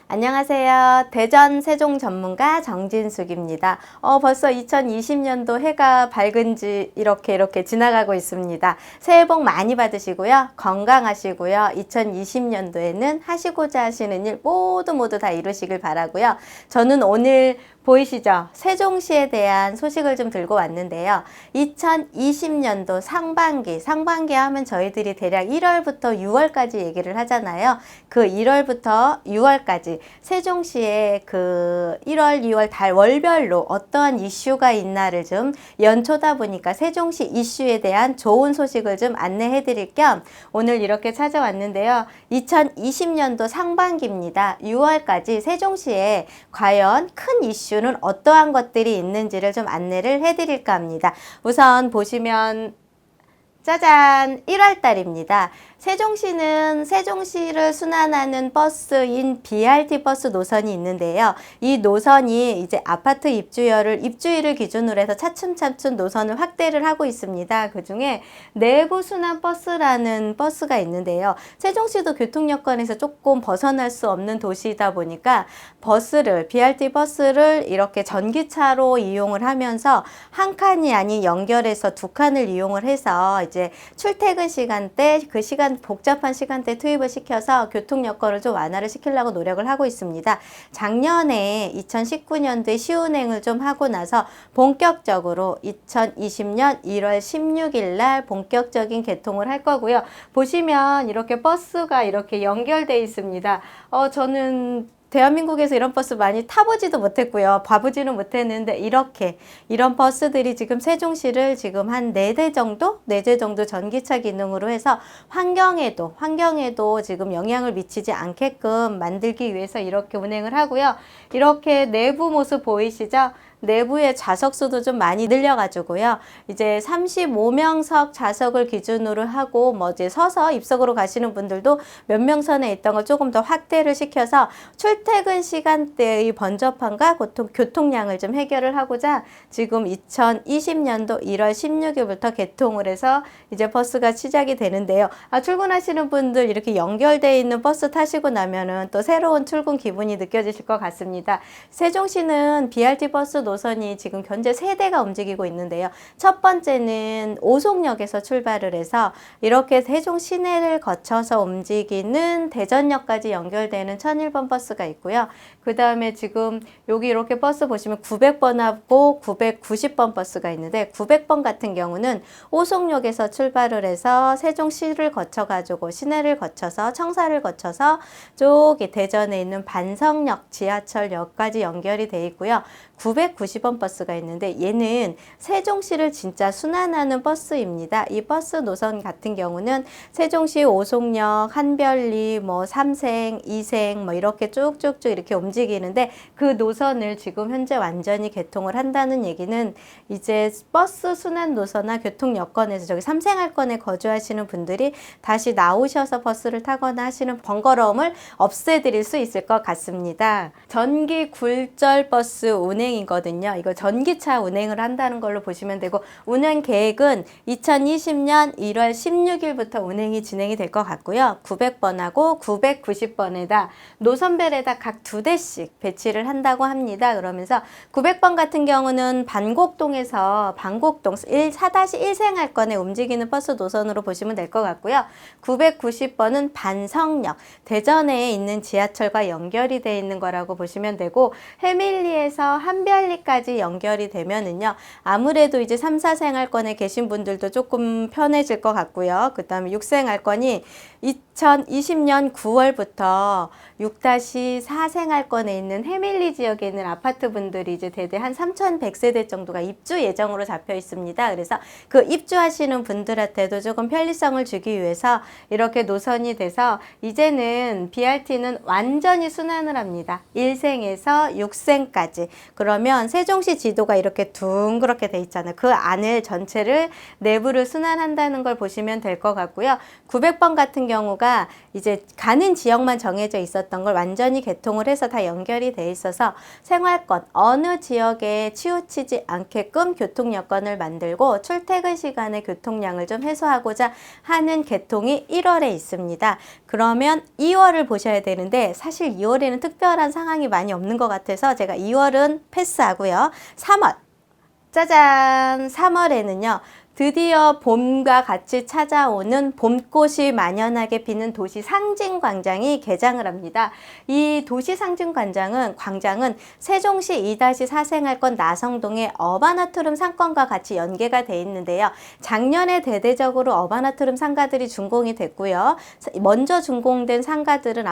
안녕하세요. 대전 세종 전문가 정진숙입니다. 벌써 2020년도 해가 밝은지 이렇게 지나가고 있습니다. 새해 복 많이 받으시고요. 건강하시고요. 2020년도에는 하시고자 하시는 일 모두 다 이루시길 바라고요. 저는 오늘 보이시죠? 세종시에 대한 소식을 좀 들고 왔는데요. 2020년도 상반기 하면 저희들이 대략 1월부터 6월까지 얘기를 하잖아요. 그 1월부터 6월까지 세종시에 그 1월, 2월 달 월별로 어떠한 이슈가 있나를 좀 연초다 보니까 세종시 이슈에 대한 좋은 소식을 좀 안내해 드릴 겸 오늘 이렇게 찾아왔는데요. 2020년도 상반기입니다. 6월까지 세종시에 과연 큰 이슈는 어떠한 것들이 있는지를 좀 안내를 해 드릴까 합니다. 우선 보시면 짜잔! 1월 달입니다. 세종시는 세종시를 순환하는 버스인 BRT 버스 노선이 있는데요. 이 노선이 이제 아파트 입주일을 기준으로 해서 차츰 노선을 확대를 하고 있습니다. 그 중에 내부 순환 버스라는 버스가 있는데요. 세종시도 교통 여건에서 조금 벗어날 수 없는 도시이다 보니까 BRT 버스를 이렇게 전기차로 이용을 하면서 한 칸이 아닌 연결해서 두 칸을 이용을 해서 이제 출퇴근 시간대 복잡한 시간대 투입을 시켜서 교통 여건을 좀 완화를 시키려고 노력을 하고 있습니다. 작년에 2019년도에 시운행을 좀 하고 나서 본격적으로 2020년 1월 16일 날 본격적인 개통을 할 거고요. 보시면 이렇게 버스가 이렇게 연결되어 있습니다. 저는 대한민국에서 이런 버스 많이 타보지도 못했고요. 봐보지는 못했는데 이런 버스들이 지금 세종시를 지금 한 4대 정도 전기차 기능으로 해서 환경에도 지금 영향을 미치지 않게끔 만들기 위해서 이렇게 운행을 하고요. 이렇게 내부 모습 보이시죠? 내부의 좌석수도 좀 많이 늘려가지고요. 이제 35명석 좌석을 기준으로 하고 이제 서서 입석으로 가시는 분들도 몇 명선에 있던 걸 조금 더 확대를 시켜서 출퇴근 시간대의 번잡함과 교통량을 좀 해결을 하고자 지금 2020년도 1월 16일부터 개통을 해서 이제 버스가 시작이 되는데요. 출근하시는 분들 이렇게 연결되어 있는 버스 타시고 나면은 또 새로운 출근 기분이 느껴지실 것 같습니다. 세종시는 BRT 버스 노선이 지금 현재 3대가 움직이고 있는데요. 첫 번째는 오송역에서 출발을 해서 이렇게 세종 시내를 거쳐서 움직이는 대전역까지 연결되는 1001번 버스가 있고요. 그 다음에 지금 여기 이렇게 버스 보시면 900번하고 990번 버스가 있는데 900번 같은 경우는 오송역에서 출발을 해서 세종시를 거쳐가지고 시내를 거쳐서 청사를 거쳐서 저기 대전에 있는 반성역 지하철역까지 연결이 돼 있고요. 990번 버스가 있는데 얘는 세종시를 진짜 순환하는 버스입니다. 이 버스 노선 같은 경우는 세종시 오송역, 한별리, 삼생, 이생 이렇게 쭉쭉쭉 이렇게 움직이는데 그 노선을 지금 현재 완전히 개통을 한다는 얘기는 이제 버스 순환 노선이나 교통 여건에서 저기 삼생할건에 거주하시는 분들이 다시 나오셔서 버스를 타거나 하시는 번거로움을 없애드릴 수 있을 것 같습니다. 전기 굴절 버스 운행이거든요. 이거 전기차 운행을 한다는 걸로 보시면 되고 운행 계획은 2020년 1월 16일부터 운행이 진행이 될 것 같고요. 900번하고 990번에다 노선별에다 각 2대씩 배치를 한다고 합니다. 그러면서 900번 같은 경우는 반곡동에서 4-1생활권에 움직이는 버스 노선으로 보시면 될 것 같고요. 990번은 반성역, 대전에 있는 지하철과 연결이 되어 있는 거라고 보시면 되고 해밀리에서 한별리까지 연결이 되면은요. 아무래도 이제 3-4생활권에 계신 분들도 조금 편해질 것 같고요. 그 다음에 6생활권이 2020년 9월부터 6-4생활권에 있는 해밀리 지역에 있는 아파트 분들이 이제 대대 한 3,100세대 정도가 입주 예정으로 잡혀 있습니다. 그래서 그 입주하시는 분들한테도 조금 편리성을 주기 위해서 이렇게 노선이 돼서 이제는 BRT는 완전히 순환을 합니다. 1생에서 6생까지. 그러면 세종시 지도가 이렇게 둥그렇게 돼 있잖아요. 그 안을 전체를 내부를 순환한다는 걸 보시면 될 것 같고요. 900번 같은 경우가 이제 가는 지역만 정해져 있었던 걸 완전히 개통을 해서 다 연결이 돼 있어서 생활권 어느 지역에 치우치지 않게끔 교통 여건을 만들고 출퇴근 시간의 교통량을 좀 해소하고자 하는 개통이 1월에 있습니다. 그러면 2월을 보셔야 되는데 사실 2월에는 특별한 상황이 많이 없는 것 같아서 제가 2월은 패스하고요. 3월 짜잔! 3월에는요. 드디어 봄과 같이 찾아오는 봄꽃이 만연하게 피는 도시 상징광장이 개장을 합니다. 이 도시 상징광장은 세종시 2-4 생활권 나성동의 어바나트룸 상권과 같이 연계가 돼 있는데요. 작년에 대대적으로 어바나트룸 상가들이 준공이 됐고요. 먼저 준공된 상가들은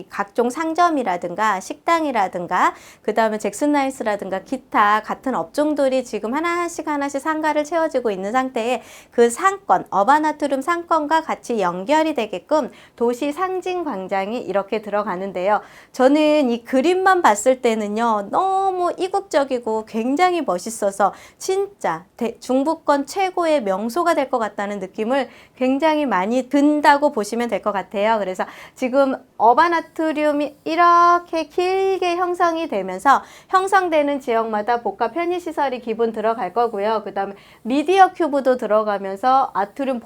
각종 상점이라든가 식당이라든가 그 다음에 잭슨라이스라든가 기타 같은 업종들이 지금 하나씩 상가를 채워지고 있는 상태에 그 상권, 어바나트룸 상권과 같이 연결이 되게끔 도시 상징 광장이 이렇게 들어가는데요. 저는 이 그림만 봤을 때는요, 너무 이국적이고 굉장히 멋있어서 진짜 중부권 최고의 명소가 될 것 같다는 느낌을 굉장히 많이 든다고 보시면 될 것 같아요. 그래서 지금 어바나트룸이 이렇게 길게 형성이 되면서 형성되는 지역마다 복합 편의시설이 기본 들어갈 거고요. 그 다음에 미디어 큐브도 들어가면서 아트룸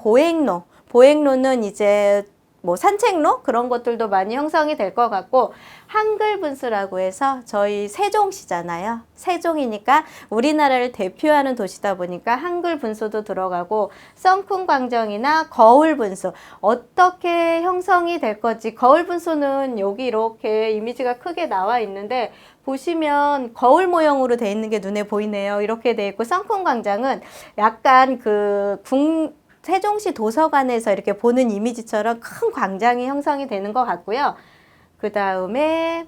보행로는 이제 뭐 산책로 그런 것들도 많이 형성이 될 것 같고, 한글 분수라고 해서 저희 세종시잖아요. 세종이니까 우리나라를 대표하는 도시다 보니까 한글 분수도 들어가고, 썬쿤 광장이나 거울 분수 어떻게 형성이 될 건지, 거울 분수는 여기 이렇게 이미지가 크게 나와 있는데 보시면 거울 모형으로 돼 있는 게 눈에 보이네요. 이렇게 돼 있고, 썬쿤 광장은 약간 세종시 도서관에서 이렇게 보는 이미지처럼 큰 광장이 형성이 되는 것 같고요. 그 다음에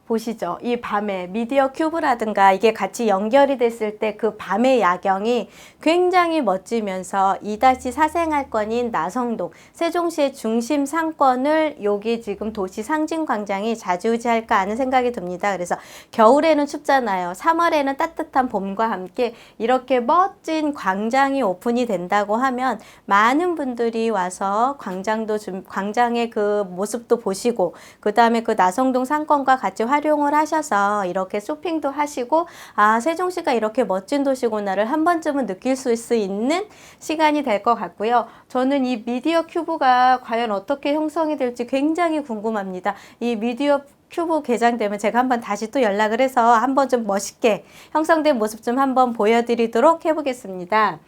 보시죠. 이 밤에 미디어 큐브라든가 이게 같이 연결이 됐을 때 그 밤의 야경이 굉장히 멋지면서 2-4 생활권인 나성동, 세종시의 중심 상권을 여기 지금 도시 상징 광장이 좌지우지할까 하는 생각이 듭니다. 그래서 겨울에는 춥잖아요. 3월에는 따뜻한 봄과 함께 이렇게 멋진 광장이 오픈이 된다고 하면 많은 분들이 와서 광장의 그 모습도 보시고, 그 다음에 그 나성동 상권과 같이 활용을 하셔서 이렇게 쇼핑도 하시고, 아, 세종시가 이렇게 멋진 도시구나를 한 번쯤은 느낄 수 있는 시간이 될 것 같고요. 저는 이 미디어 큐브가 과연 어떻게 형성이 될지 굉장히 궁금합니다. 이 미디어 큐브 개장되면 제가 한번 다시 또 연락을 해서 한번 좀 멋있게 형성된 모습 좀 한번 보여드리도록 해보겠습니다.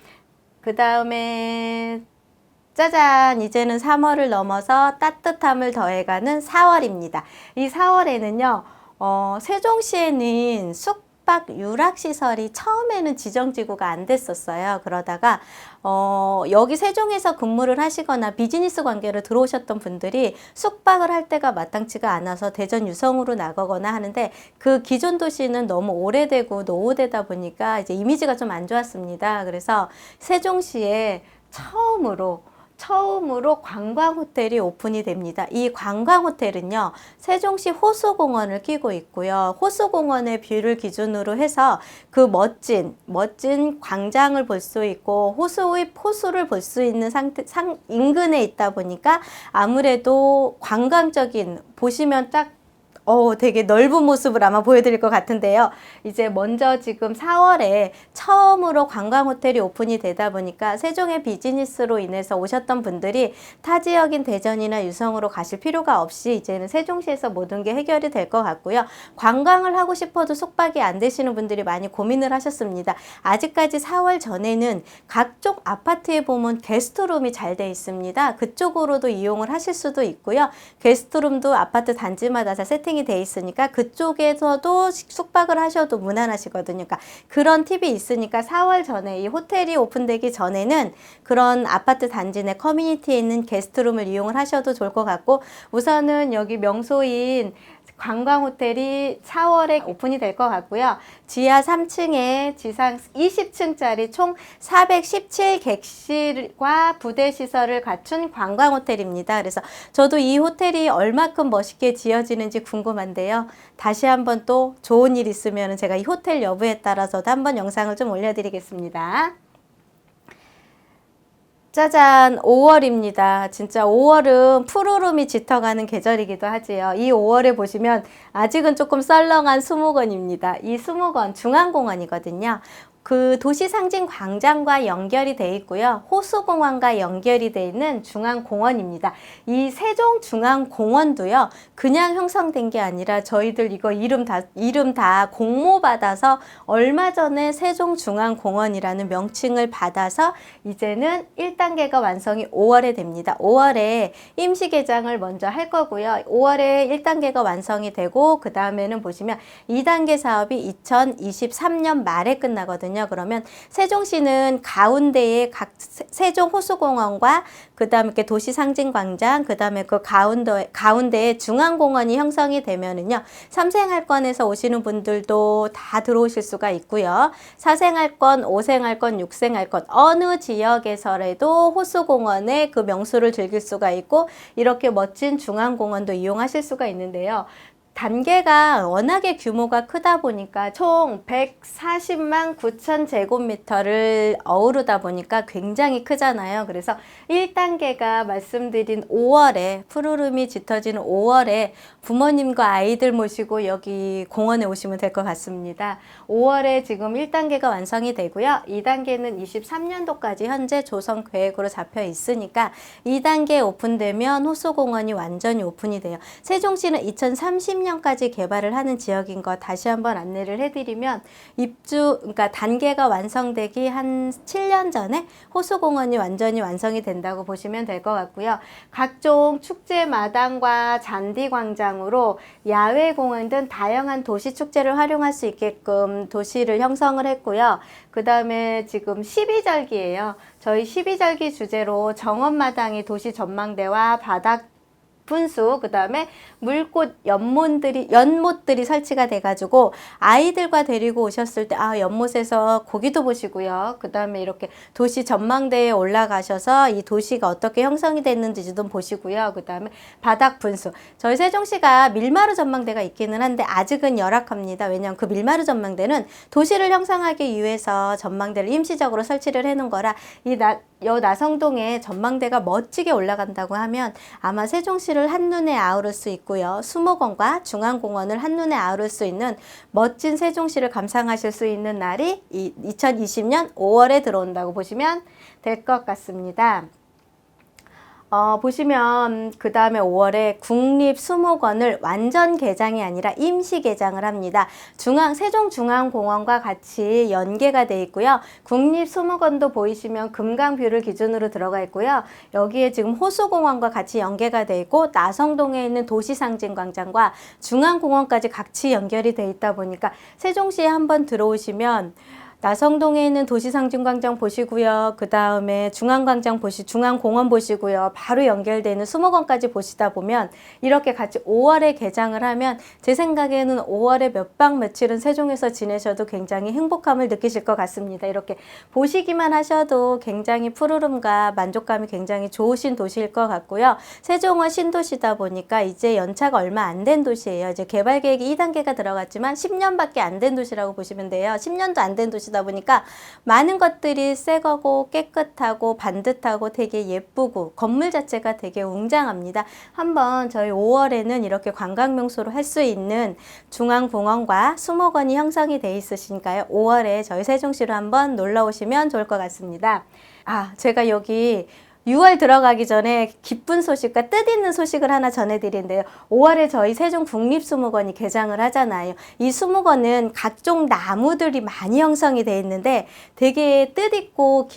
그 다음에 짜잔! 이제는 3월을 넘어서 따뜻함을 더해가는 4월입니다. 이 4월에는요, 세종시에는 숙박 유락시설이 처음에는 지정지구가 안 됐었어요. 그러다가 여기 세종에서 근무를 하시거나 비즈니스 관계로 들어오셨던 분들이 숙박을 할 때가 마땅치가 않아서 대전 유성으로 나가거나 하는데, 그 기존 도시는 너무 오래되고 노후되다 보니까 이제 이미지가 좀 안 좋았습니다. 그래서 세종시에 처음으로 관광 호텔이 오픈이 됩니다. 이 관광 호텔은요, 세종시 호수공원을 끼고 있고요. 호수공원의 뷰를 기준으로 해서 그 멋진 광장을 볼 수 있고 호수를 볼 수 있는 인근에 있다 보니까 아무래도 관광적인, 보시면 딱 되게 넓은 모습을 아마 보여드릴 것 같은데요. 이제 먼저 지금 4월에 처음으로 관광호텔이 오픈이 되다 보니까 세종의 비즈니스로 인해서 오셨던 분들이 타 지역인 대전이나 유성으로 가실 필요가 없이 이제는 세종시에서 모든 게 해결이 될 것 같고요. 관광을 하고 싶어도 숙박이 안 되시는 분들이 많이 고민을 하셨습니다. 아직까지 4월 전에는 각종 아파트에 보면 게스트룸이 잘 돼 있습니다. 그쪽으로도 이용을 하실 수도 있고요. 게스트룸도 아파트 단지마다 다 세팅이 돼 있으니까 그쪽에서도 숙박을 하셔도 무난하시거든요. 그러니까 그런 팁이 있으니까 4월 전에, 이 호텔이 오픈되기 전에는 그런 아파트 단지 내 커뮤니티에 있는 게스트룸을 이용을 하셔도 좋을 것 같고, 우선은 여기 명소인 관광호텔이 4월에 오픈이 될 것 같고요. 지하 3층에 지상 20층짜리 총 417객실과 부대시설을 갖춘 관광호텔입니다. 그래서 저도 이 호텔이 얼마큼 멋있게 지어지는지 궁금한데요. 다시 한번 또 좋은 일 있으면 제가 이 호텔 여부에 따라서도 한번 영상을 좀 올려드리겠습니다. 짜잔, 5월입니다. 진짜 5월은 푸르름이 짙어가는 계절이기도 하지요. 이 5월에 보시면 아직은 조금 썰렁한 수목원입니다. 이 수목원 중앙공원이거든요. 그 도시 상징 광장과 연결이 돼 있고요. 호수공원과 연결이 돼 있는 중앙공원입니다. 이 세종중앙공원도요. 그냥 형성된 게 아니라 저희들 이거 이름 다 공모 받아서 얼마 전에 세종중앙공원이라는 명칭을 받아서 이제는 1단계가 완성이 5월에 됩니다. 5월에 임시 개장을 먼저 할 거고요. 5월에 1단계가 완성이 되고 그 다음에는 보시면 2단계 사업이 2023년 말에 끝나거든요. 그러면 세종시는 가운데에 각 세종호수공원과 그 다음에 이렇게 도시상징광장, 그 다음에 그 가운데에 중앙공원이 형성이 되면은요, 3생활권에서 오시는 분들도 다 들어오실 수가 있고요. 4생활권, 5생활권, 6생활권, 어느 지역에서라도 호수공원의 그 명소를 즐길 수가 있고, 이렇게 멋진 중앙공원도 이용하실 수가 있는데요. 단계가 워낙에 규모가 크다 보니까 총 140만 9천 제곱미터를 어우르다 보니까 굉장히 크잖아요. 그래서 1단계가 말씀드린 5월에 푸르름이 짙어지는 5월에 부모님과 아이들 모시고 여기 공원에 오시면 될 것 같습니다. 5월에 지금 1단계가 완성이 되고요. 2단계는 23년도까지 현재 조성 계획으로 잡혀 있으니까 2단계 오픈되면 호수공원이 완전히 오픈이 돼요. 세종시는 2030년까지 개발을 하는 지역인 거 다시 한번 안내를 해드리면 그러니까 단계가 완성되기 한 7년 전에 호수공원이 완전히 완성이 된다고 보시면 될 것 같고요. 각종 축제 마당과 잔디광장으로 야외 공원 등 다양한 도시 축제를 활용할 수 있게끔 도시를 형성을 했고요. 그 다음에 지금 12절기예요. 저희 12절기 주제로 정원마당이 도시 전망대와 바닥 분수, 그 다음에 물꽃 연못들이 설치가 돼가지고 아이들과 데리고 오셨을 때 연못에서 고기도 보시고요. 그 다음에 이렇게 도시 전망대에 올라가셔서 이 도시가 어떻게 형성이 됐는지 좀 보시고요. 그 다음에 바닥 분수. 저희 세종시가 밀마루 전망대가 있기는 한데 아직은 열악합니다. 왜냐하면 그 밀마루 전망대는 도시를 형성하기 위해서 전망대를 임시적으로 설치를 해놓은 거라 나성동에 전망대가 멋지게 올라간다고 하면 아마 세종시를 한눈에 아우를 수 있고요. 수목원과 중앙공원을 한눈에 아우를 수 있는 멋진 세종시를 감상하실 수 있는 날이 2020년 5월에 들어온다고 보시면 될 것 같습니다. 보시면 그 다음에 5월에 국립수목원을 완전 개장이 아니라 임시 개장을 합니다. 세종중앙공원과 같이 연계가 돼 있고요. 국립수목원도 보이시면 금강뷰를 기준으로 들어가 있고요. 여기에 지금 호수공원과 같이 연계가 돼 있고 나성동에 있는 도시상징광장과 중앙공원까지 같이 연결이 돼 있다 보니까 세종시에 한번 들어오시면 나성동에 있는 도시상징광장 보시고요. 그 다음에 중앙공원 보시고요. 바로 연결되는 수목원까지 보시다 보면 이렇게 같이 5월에 개장을 하면 제 생각에는 5월에 몇 박 며칠은 세종에서 지내셔도 굉장히 행복함을 느끼실 것 같습니다. 이렇게 보시기만 하셔도 굉장히 푸르름과 만족감이 굉장히 좋으신 도시일 것 같고요. 세종은 신도시다 보니까 이제 연차가 얼마 안 된 도시예요. 이제 개발 계획이 2단계가 들어갔지만 10년밖에 안 된 도시라고 보시면 돼요. 10년도 안 된 도시다 보니까 많은 것들이 새 거고 깨끗하고 반듯하고 되게 예쁘고 건물 자체가 되게 웅장합니다. 한번 저희 5월에는 이렇게 관광 명소로 할 수 있는 중앙공원과 수목원이 형성이 돼 있으시니까요. 5월에 저희 세종시로 한번 놀러 오시면 좋을 것 같습니다. 제가 여기 6월 들어가기 전에 기쁜 소식과 뜻있는 소식을 하나 전해드린대요. 5월에 저희 세종국립수목원이 개장을 하잖아요. 이 수목원은 각종 나무들이 많이 형성이 돼 있는데 되게 뜻있고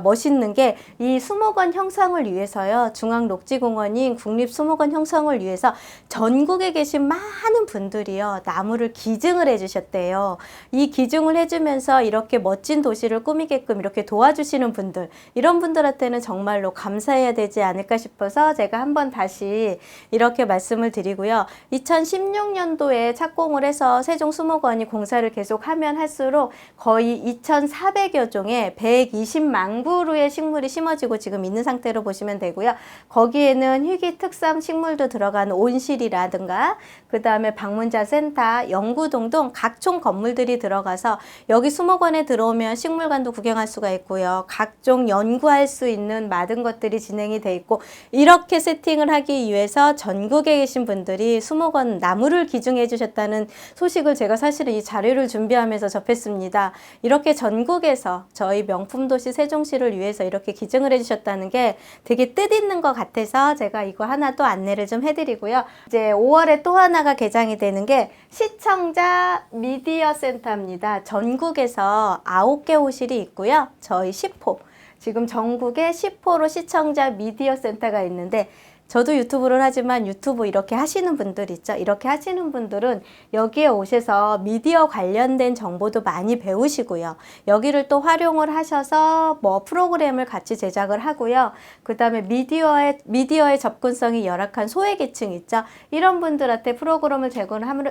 멋있는 게 이 수목원 형성을 위해서요. 중앙녹지공원인 국립수목원 형성을 위해서 전국에 계신 많은 분들이요. 나무를 기증을 해주셨대요. 이 기증을 해주면서 이렇게 멋진 도시를 꾸미게끔 이렇게 도와주시는 분들, 이런 분들한테는 정말로 감사해야 되지 않을까 싶어서 제가 한번 다시 이렇게 말씀을 드리고요. 2016년도에 착공을 해서 세종수목원이 공사를 계속하면 할수록 거의 2,400여 종의 120 10만 그루의 식물이 심어지고 지금 있는 상태로 보시면 되고요. 거기에는 희귀 특성 식물도 들어간 온실이라든가 그 다음에 방문자 센터, 연구동 등 각종 건물들이 들어가서 여기 수목원에 들어오면 식물관도 구경할 수가 있고요. 각종 연구할 수 있는 많은 것들이 진행이 돼 있고 이렇게 세팅을 하기 위해서 전국에 계신 분들이 수목원 나무를 기증해 주셨다는 소식을 제가 사실은 이 자료를 준비하면서 접했습니다. 이렇게 전국에서 저희 명품도시 세종시를 위해서 이렇게 기증을 해 주셨다는 게 되게 뜻있는 것 같아서 제가 이거 하나 또 안내를 좀 해드리고요. 이제 5월에 또 하나가 개장이 되는 게 시청자 미디어 센터입니다. 전국에서 9개 호실이 있고요. 저희 10호, 지금 전국에 10호로 시청자 미디어 센터가 있는데 저도 유튜브를 하지만 유튜브 이렇게 하시는 분들 있죠. 이렇게 하시는 분들은 여기에 오셔서 미디어 관련된 정보도 많이 배우시고요. 여기를 또 활용을 하셔서 뭐 프로그램을 같이 제작을 하고요. 그 다음에 미디어의 접근성이 열악한 소외계층 있죠. 이런 분들한테 프로그램을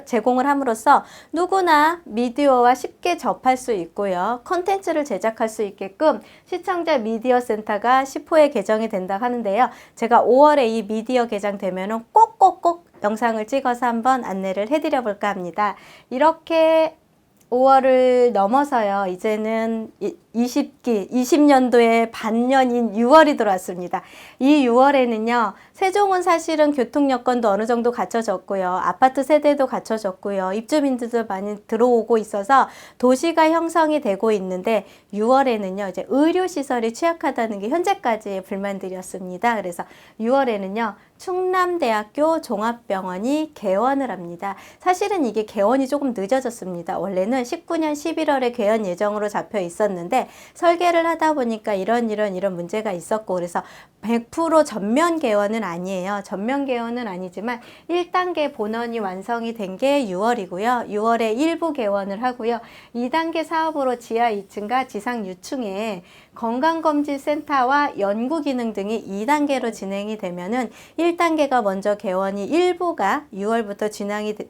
제공을 함으로써 누구나 미디어와 쉽게 접할 수 있고요. 콘텐츠를 제작할 수 있게끔 시청자 미디어 센터가 10호에 개정이 된다 하는데요. 제가 5월에 이 미디어 개장되면 꼭꼭꼭 영상을 찍어서 한번 안내를 해드려 볼까 합니다. 이렇게 5월을 넘어서요. 이제는 20년도의 반년인 6월이 들어왔습니다. 이 6월에는요. 세종은 사실은 교통 여건도 어느 정도 갖춰졌고요. 아파트 세대도 갖춰졌고요. 입주민들도 많이 들어오고 있어서 도시가 형성이 되고 있는데 6월에는요. 이제 의료시설이 취약하다는 게 현재까지의 불만들이었습니다. 그래서 6월에는요. 충남대학교 종합병원이 개원을 합니다. 사실은 이게 개원이 조금 늦어졌습니다. 원래는 19년 11월에 개원 예정으로 잡혀 있었는데 설계를 하다 보니까 이런 문제가 있었고 그래서 100% 전면 개원은 아니에요. 전면 개원은 아니지만 1단계 본원이 완성이 된 게 6월이고요. 6월에 일부 개원을 하고요. 2단계 사업으로 지하 2층과 지상 6층에 건강검진센터와 연구기능 등이 2단계로 진행이 되면은 1단계가 먼저 개원이 일부가 6월부터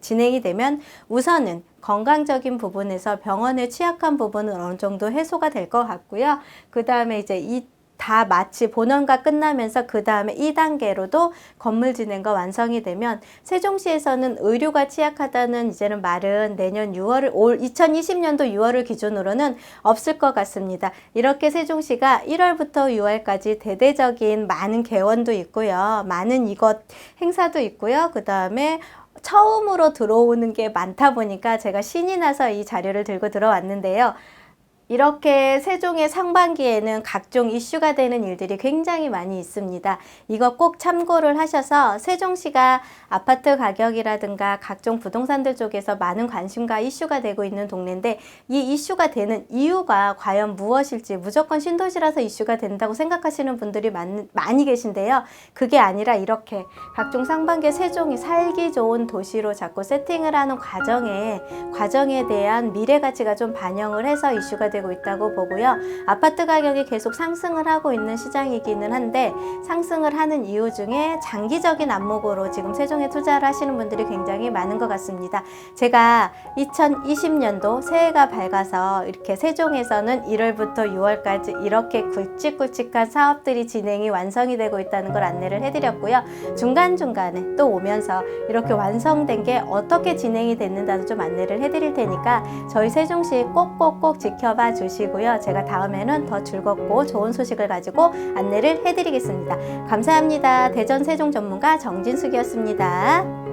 진행이 되면 우선은 건강적인 부분에서 병원에 취약한 부분은 어느 정도 해소가 될 것 같고요. 그 다음에 이제 다 마치 본원과 끝나면서 그 다음에 2단계로도 건물 진행과 완성이 되면 세종시에서는 의료가 취약하다는 이제는 말은 내년 2020년도 6월을 기준으로는 없을 것 같습니다. 이렇게 세종시가 1월부터 6월까지 대대적인 많은 개원도 있고요. 많은 이것 행사도 있고요. 그 다음에 처음으로 들어오는 게 많다 보니까 제가 신이 나서 이 자료를 들고 들어왔는데요. 이렇게 세종의 상반기에는 각종 이슈가 되는 일들이 굉장히 많이 있습니다. 이거 꼭 참고를 하셔서 세종시가 아파트 가격이라든가 각종 부동산들 쪽에서 많은 관심과 이슈가 되고 있는 동네인데 이 이슈가 되는 이유가 과연 무엇일지 무조건 신도시라서 이슈가 된다고 생각하시는 분들이 많이 계신데요. 그게 아니라 이렇게 각종 상반기에 세종이 살기 좋은 도시로 자꾸 세팅을 하는 과정에 대한 미래 가치가 좀 반영을 해서 이슈가 되고 있다고 보고요. 아파트 가격이 계속 상승을 하고 있는 시장이기는 한데 상승을 하는 이유 중에 장기적인 안목으로 지금 세종에 투자를 하시는 분들이 굉장히 많은 것 같습니다. 제가 2020년도 새해가 밝아서 이렇게 세종에서는 1월부터 6월까지 이렇게 굵직굵직한 사업들이 진행이 완성이 되고 있다는 걸 안내를 해드렸고요. 중간중간에 또 오면서 이렇게 완성된 게 어떻게 진행이 됐는지도 좀 안내를 해드릴 테니까 저희 세종시 꼭꼭꼭 지켜봐 주시고요. 제가 다음에는 더 즐겁고 좋은 소식을 가지고 안내를 해드리겠습니다. 감사합니다. 대전 세종 전문가 정진숙이었습니다.